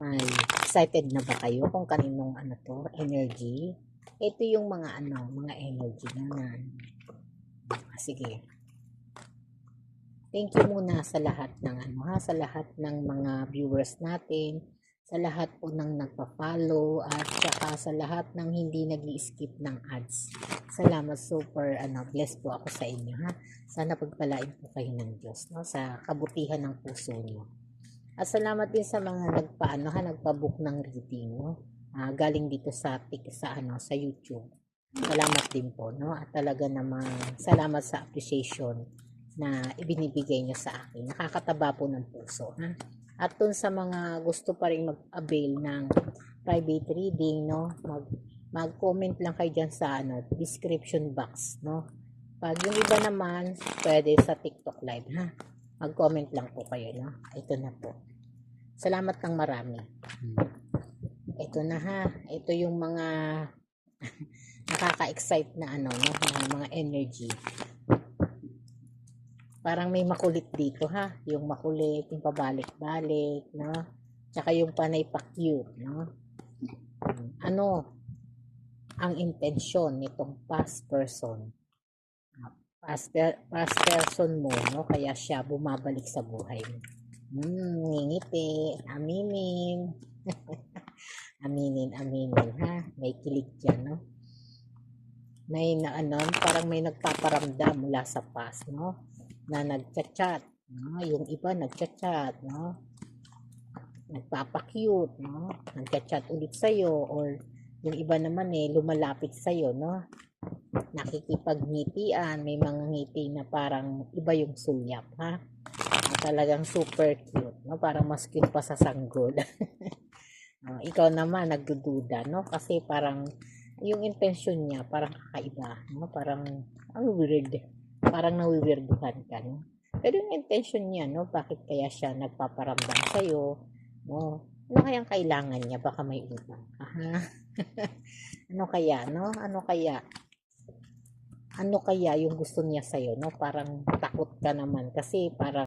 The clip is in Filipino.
Ay, excited na ba kayo kung kaninong ano to, energy? Ito yung mga mga energy na. Sige. Thank you muna sa lahat ng sa lahat ng mga viewers natin, sa lahat po ng nagpa-follow at saka sa lahat ng hindi nag-i-skip ng ads. Salamat, super blessed po ako sa inyo ha. Sana pagpalain po kayo ng Diyos, no, sa kabutihan ng puso niyo. At salamat din sa mga nagpa-book ng reading, no. Galing dito sa sa YouTube. Salamat din po, no. At talaga namang salamat sa appreciation na ibinibigay niyo sa akin. Nakakataba po ng puso, ha. At dun sa mga gusto pa rin mag-avail ng private reading, no, mag-comment lang kayo dyan sa description box, no. Pag yung iba naman, pwede sa TikTok live, ha. Mag-comment lang po kayo, no. Ito na po. Salamat ng marami. Ito na ha. Ito yung mga nakaka-excite na no, mga energy. Parang may makulit dito ha. Yung makulit, yung pabalik-balik, no. Tsaka yung panay pa-cute, no. Ano ang intensyon nitong past person? Past person mo, no, kaya siya bumabalik sa buhay mo. Ngingiti, aminin. aminin ha, may kilig dyan, no. May parang may nagpaparamdam mula sa past, no, na nagchat-chat, no, yung iba nagchat-chat, no, nagpapa-cute, no, nagchat-chat ulit sa'yo, or yung iba naman lumalapit sa'yo, no, nakikipagngitian, may mga ngiti na parang iba yung sulyap, ha. Talagang super cute, no, parang mas cute pa sa sanggol. Ikaw naman nagdududa, no, kasi parang yung intention niya parang kakaiba, no, parang ang weird, parang nawiwirduhan ka, no. Pero yung intention niya, no, bakit kaya siya nagpaparamdam sa'yo, no, ano kayang kailangan niya, baka may utang, ano kaya, no, ano kaya yung gusto niya sa'yo, no, parang takot ka naman kasi parang